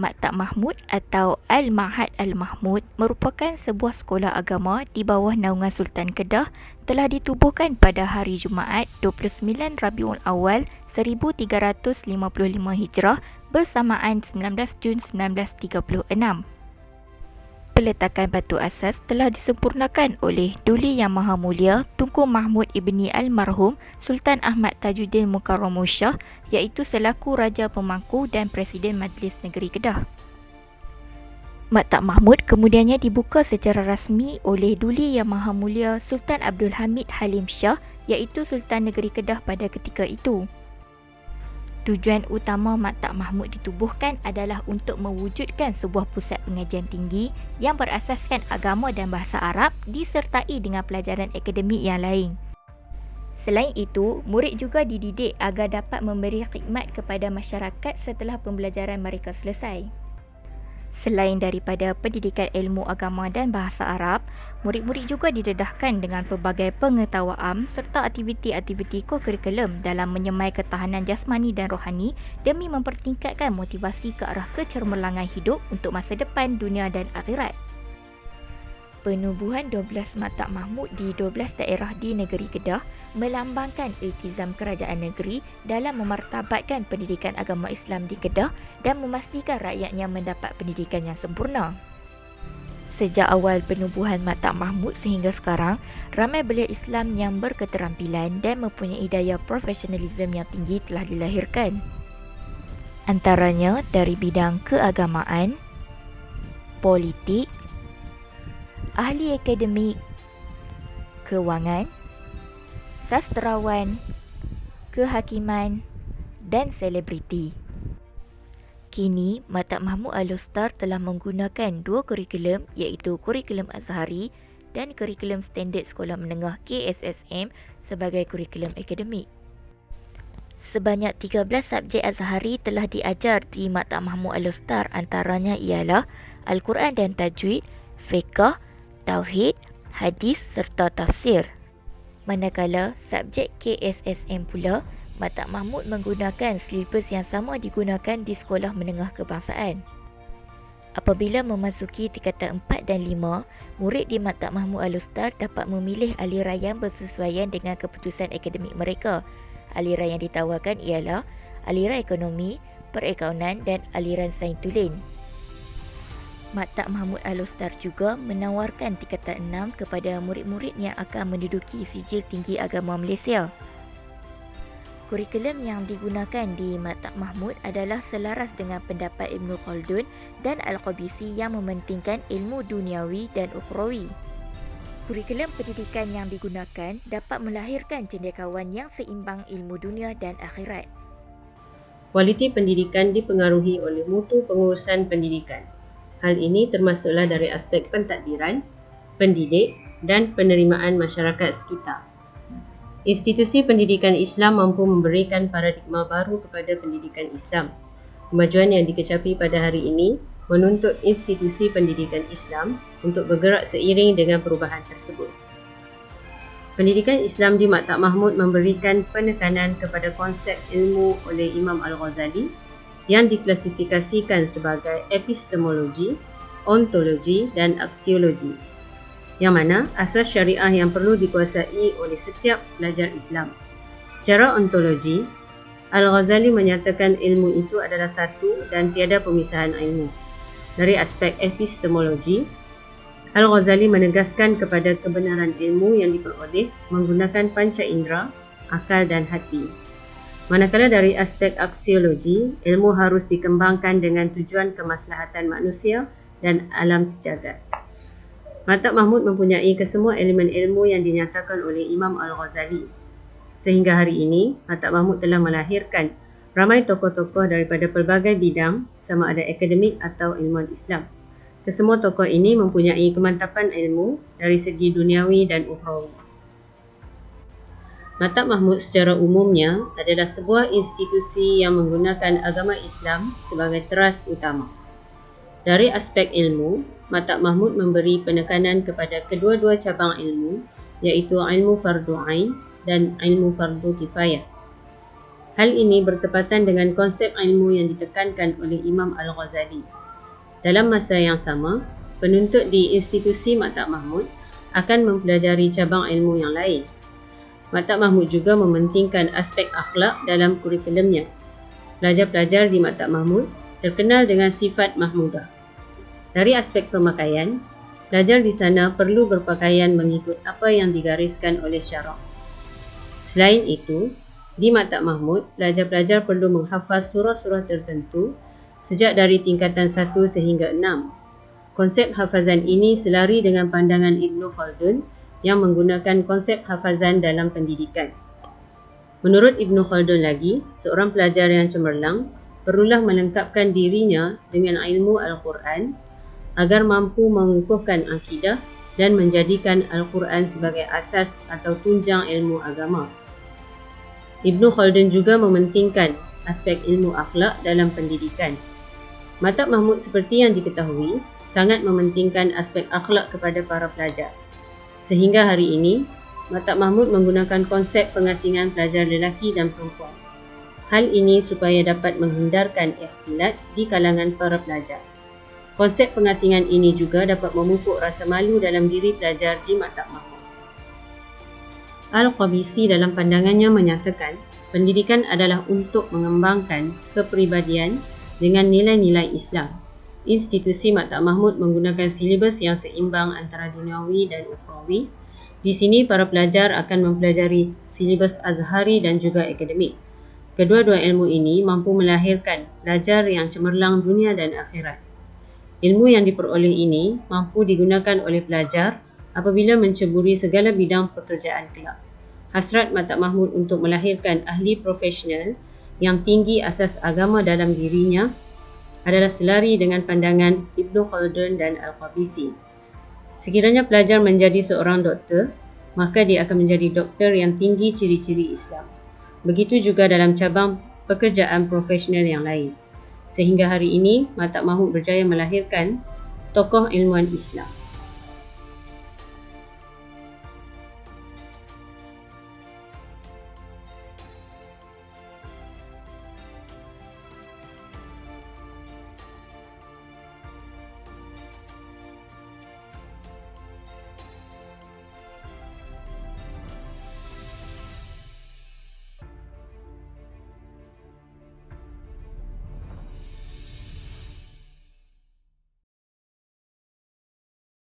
Maktab Mahmud atau Al-Ma'had Al-Mahmud merupakan sebuah sekolah agama di bawah naungan Sultan Kedah telah ditubuhkan pada hari Jumaat 29 Rabiul Awal 1355 Hijrah bersamaan 19 Jun 1936. Peletakan batu asas telah disempurnakan oleh Duli Yang Maha Mulia Tunku Mahmud Ibni Almarhum Sultan Ahmad Tajuddin Mukarramus Shah, iaitu selaku Raja Pemangku dan Presiden Majlis Negeri Kedah. Maktab Mahmud kemudiannya dibuka secara rasmi oleh Duli Yang Maha Mulia Sultan Abdul Hamid Halim Shah, iaitu Sultan Negeri Kedah pada ketika itu. Tujuan utama Maktab Mahmud ditubuhkan adalah untuk mewujudkan sebuah pusat pengajian tinggi yang berasaskan agama dan bahasa Arab disertai dengan pelajaran akademik yang lain. Selain itu, murid juga dididik agar dapat memberi khidmat kepada masyarakat setelah pembelajaran mereka selesai. Selain daripada pendidikan ilmu agama dan bahasa Arab, murid-murid juga didedahkan dengan pelbagai pengetahuan serta aktiviti-aktiviti kokurikulum dalam menyemai ketahanan jasmani dan rohani demi mempertingkatkan motivasi ke arah kecermerlangan hidup untuk masa depan dunia dan akhirat. Penubuhan 12 Maktab Mahmud di 12 daerah di negeri Kedah melambangkan iltizam kerajaan negeri dalam memartabatkan pendidikan agama Islam di Kedah dan memastikan rakyatnya mendapat pendidikan yang sempurna. Sejak awal penubuhan Maktab Mahmud sehingga sekarang, ramai belia Islam yang berketerampilan dan mempunyai daya profesionalisme yang tinggi telah dilahirkan. Antaranya dari bidang keagamaan, politik, ahli akademik, kewangan, sastrawan, kehakiman dan selebriti. Kini, Maktab Mahmud Al-Lostar telah menggunakan dua kurikulum iaitu kurikulum Azhari dan kurikulum standard sekolah menengah KSSM sebagai kurikulum akademik. Sebanyak 13 subjek Azhari telah diajar di Maktab Mahmud Al-Lostar, antaranya ialah Al-Quran dan Tajwid, Fiqh, Tauhid, Hadis serta Tafsir. Manakala subjek KSSM pula, Maktab Mahmud menggunakan silibus yang sama digunakan di sekolah menengah kebangsaan. Apabila memasuki tingkatan 4 dan 5, murid di Maktab Mahmud Al-Lostar dapat memilih aliran yang bersesuaian dengan keputusan akademik mereka. Aliran yang ditawarkan ialah aliran ekonomi, perakaunan dan aliran sains tulen. Maktab Mahmud Al-Lostar juga menawarkan tingkatan 6 kepada murid-murid yang akan menduduki sijil tinggi agama Malaysia. Kurikulum yang digunakan di Maktab Mahmud adalah selaras dengan pendapat Ibn Khaldun dan Al-Qabisi yang mementingkan ilmu duniawi dan ukhrawi. Kurikulum pendidikan yang digunakan dapat melahirkan cendekiawan yang seimbang ilmu dunia dan akhirat. Kualiti pendidikan dipengaruhi oleh mutu pengurusan pendidikan. Hal ini termasuklah dari aspek pentadbiran, pendidik dan penerimaan masyarakat sekitar. Institusi pendidikan Islam mampu memberikan paradigma baru kepada pendidikan Islam. Kemajuan yang dikecapi pada hari ini menuntut institusi pendidikan Islam untuk bergerak seiring dengan perubahan tersebut. Pendidikan Islam di Maktab Mahmud memberikan penekanan kepada konsep ilmu oleh Imam Al-Ghazali yang diklasifikasikan sebagai epistemologi, ontologi dan aksiologi, yang mana asas syariah yang perlu dikuasai oleh setiap pelajar Islam. Secara ontologi, Al-Ghazali menyatakan ilmu itu adalah satu dan tiada pemisahan ilmu. Dari aspek epistemologi, Al-Ghazali menegaskan kepada kebenaran ilmu yang diperoleh menggunakan panca indera, akal dan hati. Manakala dari aspek aksiologi, ilmu harus dikembangkan dengan tujuan kemaslahatan manusia dan alam sejagat. Maktab Mahmud mempunyai kesemua elemen ilmu yang dinyatakan oleh Imam Al-Ghazali. Sehingga hari ini, Maktab Mahmud telah melahirkan ramai tokoh-tokoh daripada pelbagai bidang, sama ada akademik atau ilmuwan Islam. Kesemua tokoh ini mempunyai kemantapan ilmu dari segi duniawi dan ukhrawi. Maktab Mahmud secara umumnya adalah sebuah institusi yang menggunakan agama Islam sebagai teras utama. Dari aspek ilmu, Maktab Mahmud memberi penekanan kepada kedua-dua cabang ilmu, iaitu ilmu fardu ain dan ilmu fardu kifayah. Hal ini bertepatan dengan konsep ilmu yang ditekankan oleh Imam Al-Ghazali. Dalam masa yang sama, penuntut di institusi Maktab Mahmud akan mempelajari cabang ilmu yang lain. Maktab Mahmud juga mementingkan aspek akhlak dalam kurikulumnya. Pelajar-pelajar di Maktab Mahmud terkenal dengan sifat mahmudah. Dari aspek pemakaian, pelajar di sana perlu berpakaian mengikut apa yang digariskan oleh syarak. Selain itu, di Maktab Mahmud, pelajar-pelajar perlu menghafaz surah-surah tertentu sejak dari tingkatan 1 sehingga 6. Konsep hafazan ini selari dengan pandangan Ibn Khaldun yang menggunakan konsep hafazan dalam pendidikan. Menurut Ibn Khaldun lagi, seorang pelajar yang cemerlang perlulah melengkapkan dirinya dengan ilmu Al-Quran agar mampu mengukuhkan akidah dan menjadikan Al-Quran sebagai asas atau tunjang ilmu agama. Ibn Khaldun juga mementingkan aspek ilmu akhlak dalam pendidikan. Maktab Mahmud seperti yang diketahui sangat mementingkan aspek akhlak kepada para pelajar. Sehingga hari ini, Maktab Mahmud menggunakan konsep pengasingan pelajar lelaki dan perempuan. Hal ini supaya dapat menghindarkan ikhtilat di kalangan para pelajar. Konsep pengasingan ini juga dapat memupuk rasa malu dalam diri pelajar di Maktab Mahmud. Al-Qabisi dalam pandangannya menyatakan, pendidikan adalah untuk mengembangkan kepribadian dengan nilai-nilai Islam. Institusi Maktab Mahmud menggunakan silibus yang seimbang antara duniawi dan ukhrawi. Di sini para pelajar akan mempelajari silibus azhari dan juga akademik. Kedua-dua ilmu ini mampu melahirkan pelajar yang cemerlang dunia dan akhirat. Ilmu yang diperoleh ini mampu digunakan oleh pelajar apabila menceburi segala bidang pekerjaan kelak. Hasrat Maktab Mahmud untuk melahirkan ahli profesional yang tinggi asas agama dalam dirinya adalah selari dengan pandangan Ibn Khaldun dan Al-Qabisi. Sekiranya pelajar menjadi seorang doktor, maka dia akan menjadi doktor yang tinggi ciri-ciri Islam. Begitu juga dalam cabang pekerjaan profesional yang lain. Sehingga hari ini, Maktab Mahmud berjaya melahirkan tokoh ilmuwan Islam.